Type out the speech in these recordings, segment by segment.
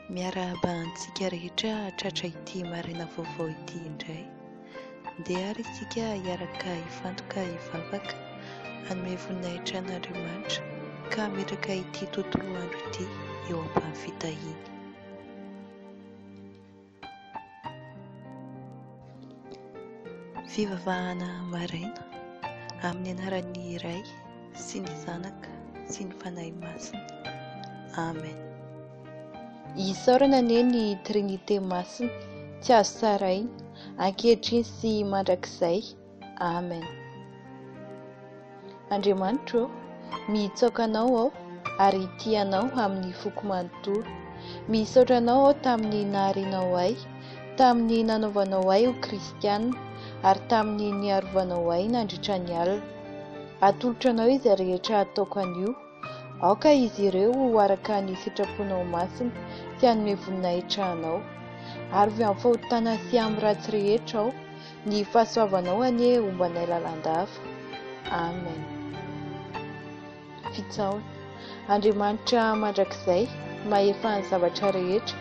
Miara-miombom-bavaka rehetra tratra ity maraina vaovao ity indray. Andeha ary isika hiaraka hifantoka hivavaka hanome voninahitra an'Andriamanitra ka hametraka ity tontolo andro ity eo amin'ny fitahiny. Fivavahana maraina amin'ny anaran'ny Iray sy ny Zanaka sy ny Fanahy Masina. Amen. Isaorana anie ny Trinité Masina, tsy azo saraina, ankehitriny sy mandrakizay. Amen. Andriamanitra, mitsoaka anao aho ary tianao amin'ny foko manontolo. Misaotra anao aho tamin'ny naharenao ahy, tamin'ny nanaovanao ahy ho kristianina, ary tamin'ny niarovanao ahy nandritra ny alina. Atolotra anao izy rehetra ataoko anio, aoka izy ireo ho araka ny sitraponao masina sy hanome voninahitra anao. Ary avy amin'ny fahotana sy amin'ny ratsy rehetra aho, ny fahasoavanao anie hombanay lalandava. Amen. Fitsaona. Andriamanitra mandrakizay, mahefa ny zavatra rehetra,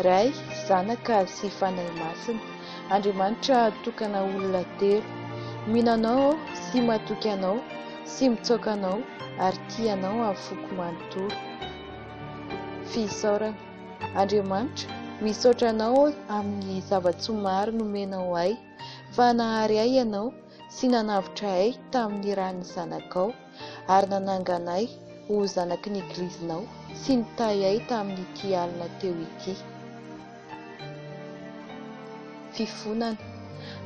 Ray, Zanaka sy Fanahy Masina. Andriamanitra tokana olona telo, minanao sy matoky anao sy mitsoaka anao ary tianao amin'ny foko manontolo. Fisaorana. Andriamanitra, misaotra anao amin'ny zava-tsoa nomenao ahy, fa nahary ahy ianao sy nanavitra ahy tamin'ny ran'ny zanakao, ary nanangana ahy ho zanaky ny Eklezinao sy nitahy ahy tamin'ity alina teo ity. Fifonana.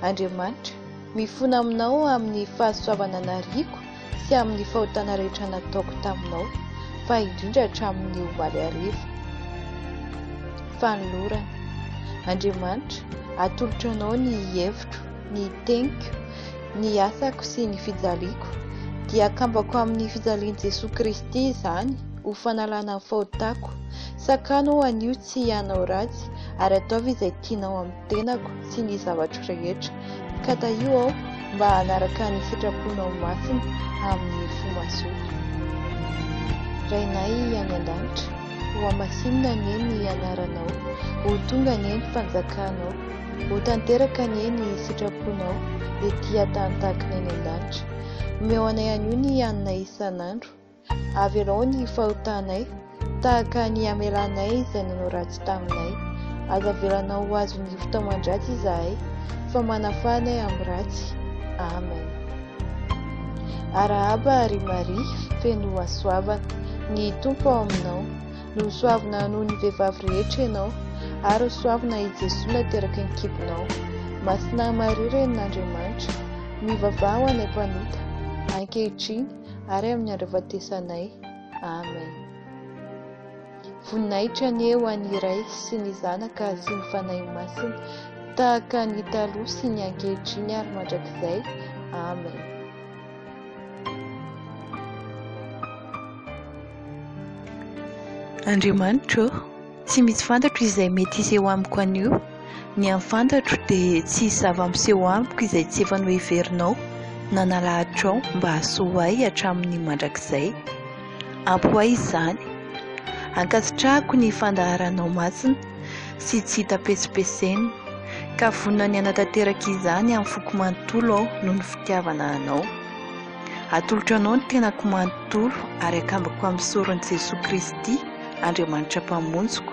Andriamanitra, mifona aminao amin'ny fahasoavana nariko sy amin'ny fahotana rehetra nataoko taminao, fa indrindra hatramin'ny omaly hariva. Fanolorana. Andriamanitra, atolotra anao ny hevitro, ny teniko, ny asako sy ny fijaliako, dia akambako amin'ny fijalian'i Jesoa Kristy izany ho fanalana ny fahotako. Sakano anio tsy hanao ratsy, ary ataovy izay tianao amin'ny tenako sy ny zavatra rehetra, ka taio aho mba hanaraka ny sitraponao masina amin'ny fomazoto. Rainay any an-danitra, ho amasinina anie ny anaranao, ho tonga anie ny fanjakanao, ho tanteraka anie ny sitraponao ety an-tany tahaka ny any an-danitra. Omeo anay anio ny haninay isan'andro, avelao ny fahotanay tahaka ny amelanay izay nanao ratsy taminay. Aza avelanao ho azo ny fotoan-dratsy izahay, fa manafanay amin'ny ratsy. Amen. Arahaba ary Maria, feno hasoavana, ny Tompo ao aminao, no soavina noho ny vehivavy rehetra ianao, ary soavina i Jesoa nateraka ny kibonao. Masina Maria Ren'Andriamanitra, mivavaha ho anay mpanota, ankehitriny ary amin'ny andro hahafatesanay. Amen. Voninahitra anie ho an'ny Iray sy ny Zanaka sy ny Fanahy Masina, tahaka ny taloha sy ny ankehitriny ary mandrakizay. Amen. Andriamanitra, tsy misy fantatro izay mety hiseho amiko anio. Ny amin'ny fantatro dia tsy zava-miseho amiko izay tsy efa noheverinao na nalahatra ao mba hahasoa ahy hatramin'ny mandrakizay. Ampy ahy izany. Ankasitrahako ny fandaharanao masina sy tsy hita pesipesena, ka vonina ny hanatanteraka izany amin'ny foko manontolo aho noho ny fitiavana anao. Atolotra anao ny tenako manontolo ary akambako amin'ny soron'i Jesoa Kristy, Andriamanitra mpamonjiko.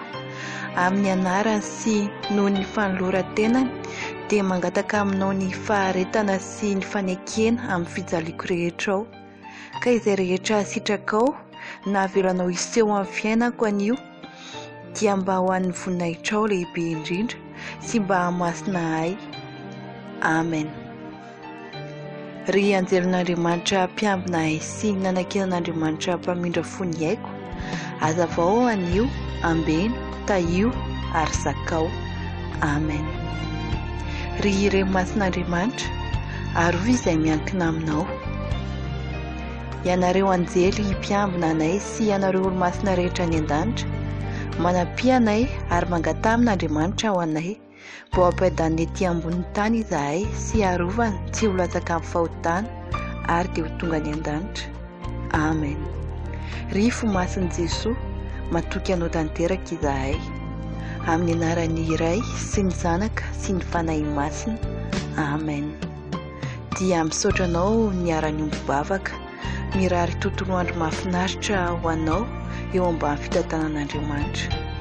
Amin'ny anarany sy noho ny fanoloran-tenany dia mangataka aminao ny faharetana sy ny fanekena amin'ny fijaliako rehetra ao, ka izay rehetra sitrakao na avelanao iseho amin'ny fiainako anio, dia mba ho an'ny voninahitra ao lehibe indrindra sy mba hamasina ahy. Amen. Ry anjelon'Andriamanitra mpiambina ahy sy nanankenan'Andriamanitra mpamindra fony aiko, hazavao anio, ambeno, taio ary zakao. Amen. Ry ire masin'Andriamanitra, arovy izay miankina aminao. Ianareo anjely mpiambina anay sy ianareo olo-masina rehetra any an-danitra, manampia anay ary mangatamin'Andriamanitra ho anay, mba ho ampiadaniny ety ambonin'ny tany izahay sy arovany tsy ho latsaka amin'ny fahotana ary dia ho tonga any an-danitra. Amen. Ry fo masin'i Jesoa, matoky anao tanteraka izahay. amin'ny anaran'ny Iray sy ny Zanaka sy ny Fanahy Masina. Amen. Dia misaotra anao miara-miombom-bavaka, mirary tontolo andro mahafinaritra ho anao eo ambany fitantanan'Andriamanitra.